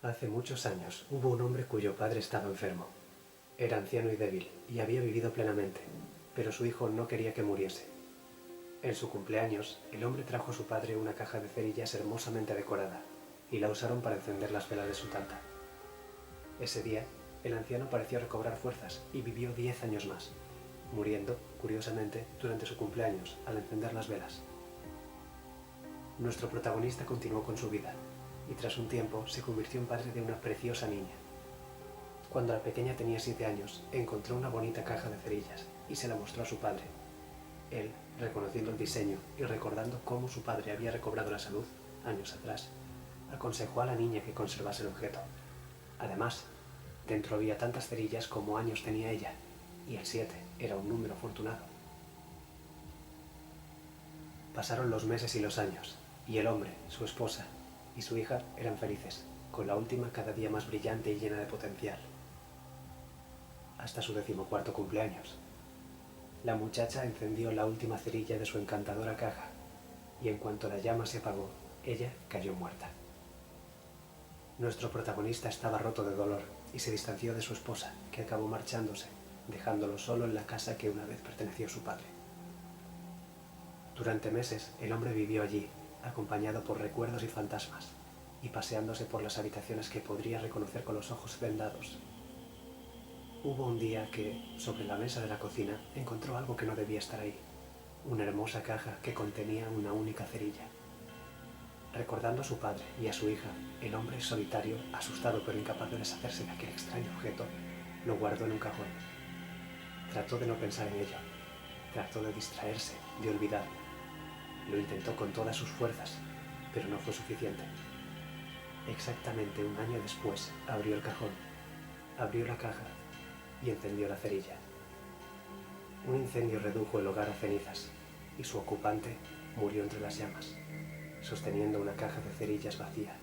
Hace muchos años hubo un hombre cuyo padre estaba enfermo. Era anciano y débil, y había vivido plenamente, pero su hijo no quería que muriese. En su cumpleaños, el hombre trajo a su padre una caja de cerillas hermosamente decorada, y la usaron para encender las velas de su tanta. Ese día, el anciano pareció recobrar fuerzas y vivió 10 años más, muriendo, curiosamente, durante su cumpleaños, al encender las velas. Nuestro protagonista continuó con su vida, y tras un tiempo se convirtió en padre de una preciosa niña. Cuando la pequeña tenía 7 años, encontró una bonita caja de cerillas y se la mostró a su padre. Él, reconociendo el diseño y recordando cómo su padre había recobrado la salud años atrás, aconsejó a la niña que conservase el objeto. Además, dentro había tantas cerillas como años tenía ella, y el 7 era un número afortunado. Pasaron los meses y los años, y el hombre, su esposa y su hija eran felices, con la última cada día más brillante y llena de potencial. Hasta su 14º cumpleaños. La muchacha encendió la última cerilla de su encantadora caja, y en cuanto la llama se apagó, ella cayó muerta. Nuestro protagonista estaba roto de dolor y se distanció de su esposa, que acabó marchándose, dejándolo solo en la casa que una vez perteneció a su padre. Durante meses, el hombre vivió allí, acompañado por recuerdos y fantasmas, y paseándose por las habitaciones que podría reconocer con los ojos vendados. Hubo un día que, sobre la mesa de la cocina, encontró algo que no debía estar ahí, una hermosa caja que contenía una única cerilla. Recordando a su padre y a su hija, el hombre solitario, asustado pero incapaz de deshacerse de aquel extraño objeto, lo guardó en un cajón. Trató de no pensar en ello, trató de distraerse, de olvidarlo. Lo intentó con todas sus fuerzas, pero no fue suficiente. Exactamente un año después, abrió el cajón, abrió la caja y encendió la cerilla. Un incendio redujo el hogar a cenizas y su ocupante murió entre las llamas, sosteniendo una caja de cerillas vacía.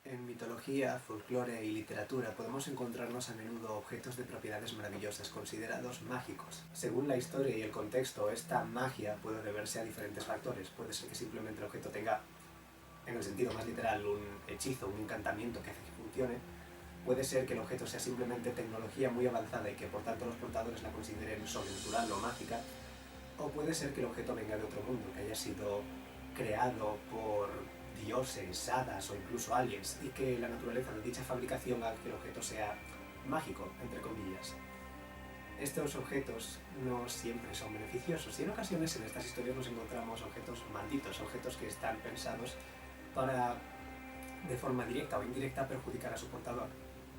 En mitología, folclore y literatura podemos encontrarnos a menudo objetos de propiedades maravillosas considerados mágicos. Según la historia y el contexto, esta magia puede deberse a diferentes factores. Puede ser que simplemente el objeto tenga, en el sentido más literal, un hechizo, un encantamiento que hace que funcione. Puede ser que el objeto sea simplemente tecnología muy avanzada y que por tanto los portadores la consideren sobrenatural o mágica. O puede ser que el objeto venga de otro mundo, que haya sido creado por dioses, hadas o incluso aliens, y que la naturaleza de dicha fabricación haga que el objeto sea mágico, entre comillas. Estos objetos no siempre son beneficiosos, y en ocasiones en estas historias nos encontramos objetos malditos, objetos que están pensados para, de forma directa o indirecta, perjudicar a su portador.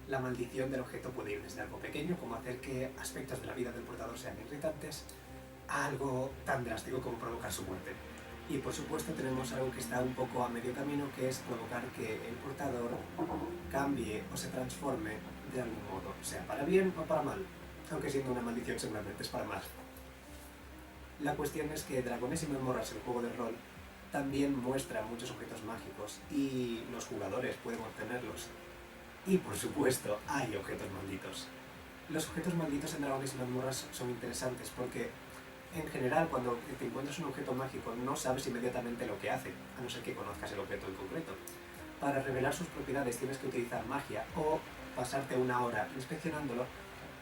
La maldición del objeto puede ir desde algo pequeño, como hacer que aspectos de la vida del portador sean irritantes, a algo tan drástico como provocar su muerte. Y por supuesto tenemos algo que está un poco a medio camino, que es provocar que el portador cambie o se transforme de algún modo, sea para bien o para mal, aunque siendo una maldición seguramente es para mal. La cuestión es que Dragones y Mazmorras, el juego de rol, también muestra muchos objetos mágicos y los jugadores pueden obtenerlos. Y por supuesto hay objetos malditos. Los objetos malditos en Dragones y Mazmorras son interesantes porque en general, cuando te encuentras un objeto mágico, no sabes inmediatamente lo que hace, a no ser que conozcas el objeto en concreto. Para revelar sus propiedades tienes que utilizar magia o pasarte una hora inspeccionándolo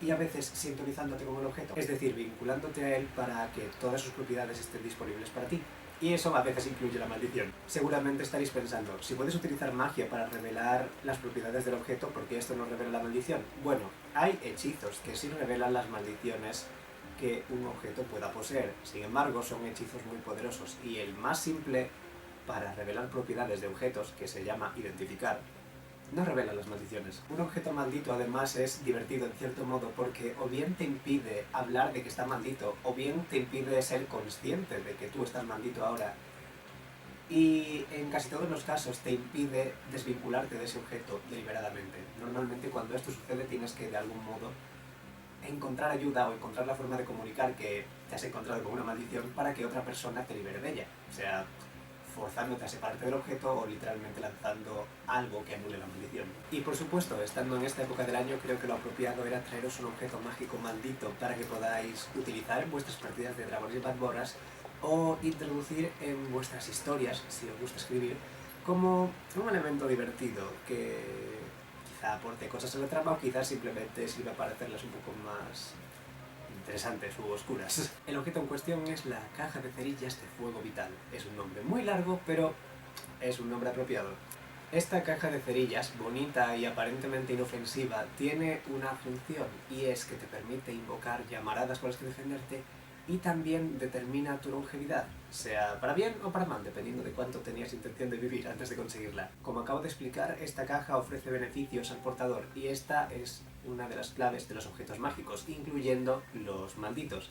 y a veces sintonizándote con el objeto, es decir, vinculándote a él para que todas sus propiedades estén disponibles para ti. Y eso a veces incluye la maldición. Seguramente estaréis pensando, si puedes utilizar magia para revelar las propiedades del objeto, ¿por qué esto no revela la maldición? Bueno, hay hechizos que sí revelan las maldiciones que un objeto pueda poseer. Sin embargo, son hechizos muy poderosos y el más simple para revelar propiedades de objetos, que se llama identificar, no revela las maldiciones. Un objeto maldito además es divertido en cierto modo porque o bien te impide hablar de que está maldito o bien te impide ser consciente de que tú estás maldito ahora, y en casi todos los casos te impide desvincularte de ese objeto deliberadamente. Normalmente cuando esto sucede tienes que de algún modo encontrar ayuda o encontrar la forma de comunicar que te has encontrado con una maldición para que otra persona te libere de ella. O sea, forzándote a separarte del objeto o literalmente lanzando algo que anule la maldición. Y por supuesto, estando en esta época del año, creo que lo apropiado era traeros un objeto mágico maldito para que podáis utilizar en vuestras partidas de Dragones y Mazmorras o introducir en vuestras historias, si os gusta escribir, como un elemento divertido que quizá aporte cosas a la trama o quizás simplemente sirva para hacerlas un poco más interesantes u oscuras. El objeto en cuestión es la caja de cerillas de fuego vital. Es un nombre muy largo, pero es un nombre apropiado. Esta caja de cerillas, bonita y aparentemente inofensiva, tiene una función y es que te permite invocar llamaradas con las que defenderte y también determina tu longevidad, sea para bien o para mal, dependiendo de cuánto tenías intención de vivir antes de conseguirla. Como acabo de explicar, esta caja ofrece beneficios al portador y esta es una de las claves de los objetos mágicos, incluyendo los malditos.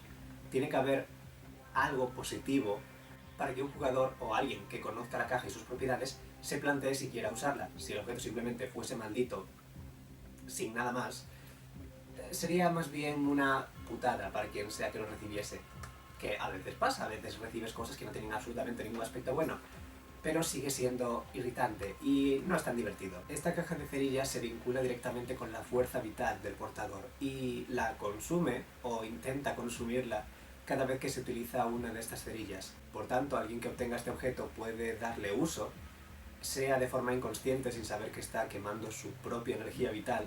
Tiene que haber algo positivo para que un jugador o alguien que conozca la caja y sus propiedades se plantee si quiera usarla. Si el objeto simplemente fuese maldito, sin nada más, sería más bien una putada para quien sea que lo recibiese. Que a veces pasa, a veces recibes cosas que no tienen absolutamente ningún aspecto bueno, pero sigue siendo irritante y no es tan divertido. Esta caja de cerillas se vincula directamente con la fuerza vital del portador y la consume o intenta consumirla cada vez que se utiliza una de estas cerillas. Por tanto, alguien que obtenga este objeto puede darle uso, sea de forma inconsciente sin saber que está quemando su propia energía vital,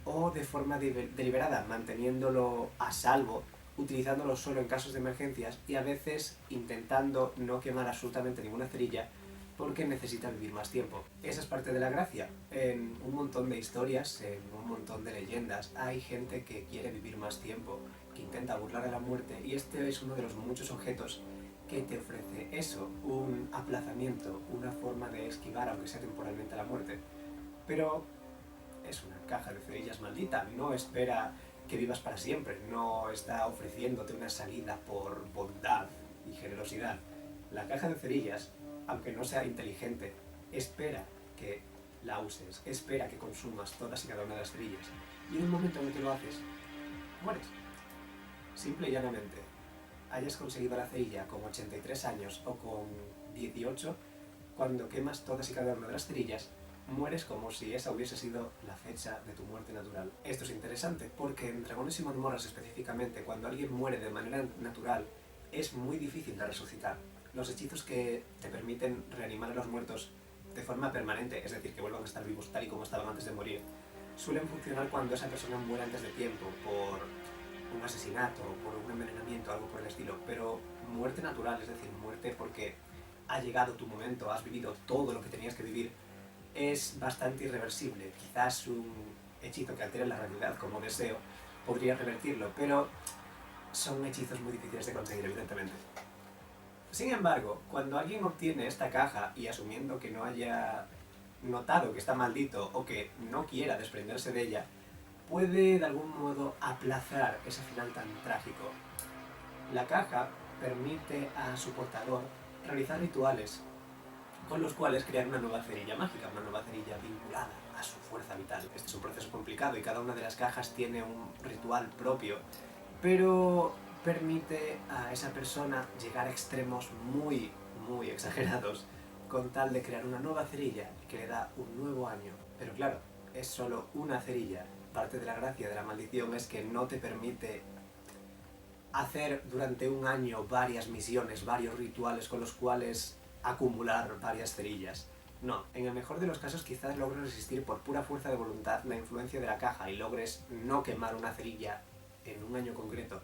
o de forma deliberada, manteniéndolo a salvo, utilizándolo solo en casos de emergencias y a veces intentando no quemar absolutamente ninguna cerilla porque necesita vivir más tiempo. Esa es parte de la gracia. En un montón de historias, en un montón de leyendas, hay gente que quiere vivir más tiempo, que intenta burlar a la muerte, y este es uno de los muchos objetos que te ofrece eso, un aplazamiento, una forma de esquivar, aunque sea temporalmente, a la muerte. Pero es una caja de cerillas maldita, no espera que vivas para siempre, no está ofreciéndote una salida por bondad y generosidad. La caja de cerillas, aunque no sea inteligente, espera que la uses, espera que consumas todas y cada una de las cerillas. Y en un momento en el que lo haces, mueres. Simple y llanamente. Hayas conseguido la cerilla con 83 años o con 18, cuando quemas todas y cada una de las cerillas, mueres como si esa hubiese sido la fecha de tu muerte natural. Esto es interesante porque en Dragones y Mazmorras específicamente, cuando alguien muere de manera natural, es muy difícil de resucitar. Los hechizos que te permiten reanimar a los muertos de forma permanente, es decir, que vuelvan a estar vivos tal y como estaban antes de morir, suelen funcionar cuando esa persona muere antes de tiempo, por un asesinato, por un envenenamiento, algo por el estilo, pero muerte natural, es decir, muerte porque ha llegado tu momento, has vivido todo lo que tenías que vivir, es bastante irreversible. Quizás un hechizo que altere la realidad, como Deseo, podría revertirlo, pero son hechizos muy difíciles de conseguir, evidentemente. Sin embargo, cuando alguien obtiene esta caja y asumiendo que no haya notado que está maldito o que no quiera desprenderse de ella, puede de algún modo aplazar ese final tan trágico. La caja permite a su portador realizar rituales con los cuales crear una nueva cerilla mágica, una nueva cerilla vinculada a su fuerza vital. Este es un proceso complicado y cada una de las cajas tiene un ritual propio, pero permite a esa persona llegar a extremos muy exagerados con tal de crear una nueva cerilla que le da un nuevo año. Pero claro, es solo una cerilla. Parte de la gracia de la maldición es que no te permite hacer durante un año varias misiones, varios rituales con los cuales acumular varias cerillas. No, en el mejor de los casos quizás logres resistir por pura fuerza de voluntad la influencia de la caja y logres no quemar una cerilla en un año concreto,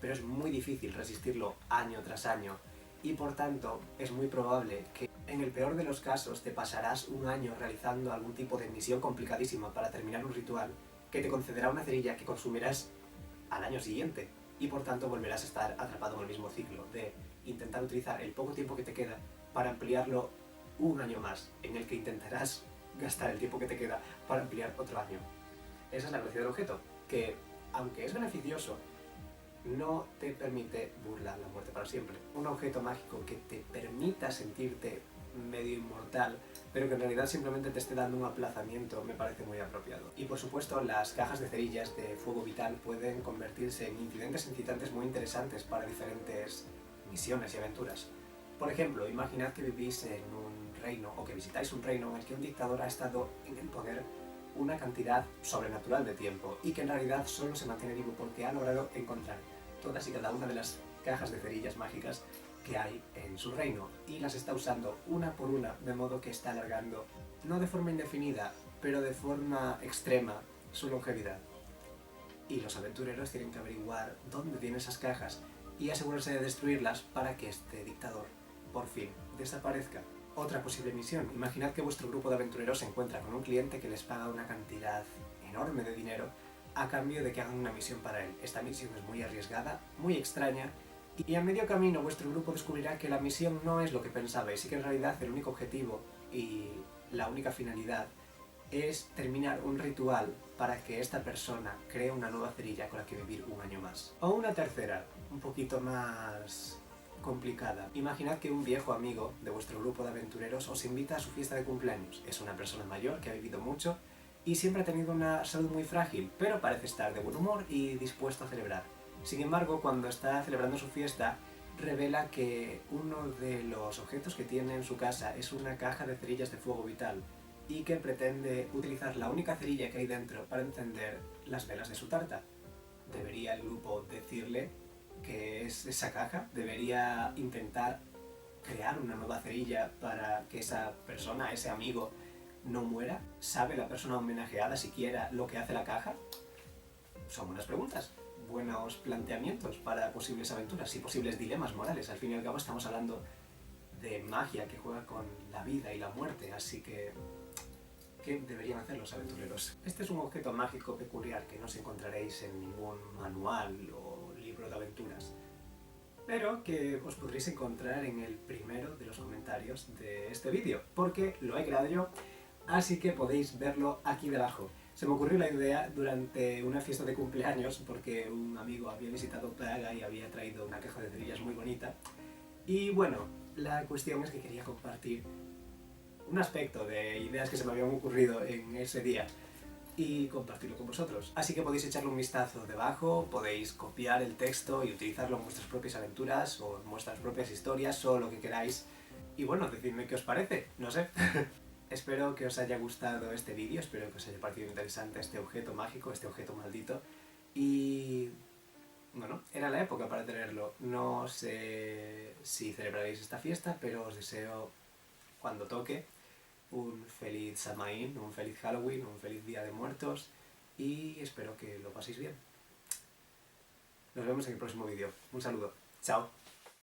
pero es muy difícil resistirlo año tras año y por tanto es muy probable que en el peor de los casos te pasarás un año realizando algún tipo de misión complicadísima para terminar un ritual que te concederá una cerilla que consumirás al año siguiente y por tanto volverás a estar atrapado en el mismo ciclo de intentar utilizar el poco tiempo que te queda para ampliarlo un año más, en el que intentarás gastar el tiempo que te queda para ampliar otro año. Esa es la gracia del objeto, que aunque es beneficioso, no te permite burlar la muerte para siempre. Un objeto mágico que te permita sentirte medio inmortal, pero que en realidad simplemente te esté dando un aplazamiento, me parece muy apropiado. Y por supuesto, las cajas de cerillas de fuego vital pueden convertirse en incidentes incitantes muy interesantes para diferentes misiones y aventuras. Por ejemplo, imaginad que vivís en un reino, o que visitáis un reino en el que un dictador ha estado en el poder una cantidad sobrenatural de tiempo y que en realidad solo se mantiene vivo porque ha logrado encontrar todas y cada una de las cajas de cerillas mágicas que hay en su reino y las está usando una por una, de modo que está alargando, no de forma indefinida, pero de forma extrema, su longevidad. Y los aventureros tienen que averiguar dónde tiene esas cajas y asegurarse de destruirlas para que este dictador, por fin, desaparezca. Otra posible misión. Imaginad que vuestro grupo de aventureros se encuentra con un cliente que les paga una cantidad enorme de dinero a cambio de que hagan una misión para él. Esta misión es muy arriesgada, muy extraña, y a medio camino vuestro grupo descubrirá que la misión no es lo que pensabais y que en realidad el único objetivo y la única finalidad es terminar un ritual para que esta persona cree una nueva cerilla con la que vivir un año más. O una tercera, un poquito más complicada. Imaginad que un viejo amigo de vuestro grupo de aventureros os invita a su fiesta de cumpleaños. Es una persona mayor que ha vivido mucho y siempre ha tenido una salud muy frágil, pero parece estar de buen humor y dispuesto a celebrar. Sin embargo, cuando está celebrando su fiesta, revela que uno de los objetos que tiene en su casa es una caja de cerillas de fuego vital y que pretende utilizar la única cerilla que hay dentro para encender las velas de su tarta. ¿Debería el grupo decirle qué es esa caja? ¿Debería intentar crear una nueva cerilla para que esa persona, ese amigo, no muera? ¿Sabe la persona homenajeada siquiera lo que hace la caja? Son buenas preguntas, buenos planteamientos para posibles aventuras y posibles dilemas morales. Al fin y al cabo estamos hablando de magia que juega con la vida y la muerte, así que ¿qué deberían hacer los aventureros? Este es un objeto mágico peculiar que no os encontraréis en ningún manual o libro de aventuras, pero que os podréis encontrar en el primero de los comentarios de este vídeo, porque lo he creado yo, así que podéis verlo aquí debajo. Se me ocurrió la idea durante una fiesta de cumpleaños, porque un amigo había visitado Praga y había traído una caja de cerillas muy bonita, y bueno, la cuestión es que quería compartir un aspecto de ideas que se me habían ocurrido en ese día y compartirlo con vosotros. Así que podéis echarle un vistazo debajo, podéis copiar el texto y utilizarlo en vuestras propias aventuras o en vuestras propias historias o lo que queráis. Y bueno, decidme qué os parece, no sé. Espero que os haya gustado este vídeo, espero que os haya parecido interesante este objeto mágico, este objeto maldito. Y bueno, era la época para tenerlo. No sé si celebraréis esta fiesta, pero os deseo, cuando toque, un feliz Samhain, un feliz Halloween, un feliz Día de Muertos y espero que lo paséis bien. Nos vemos en el próximo vídeo. Un saludo. Chao.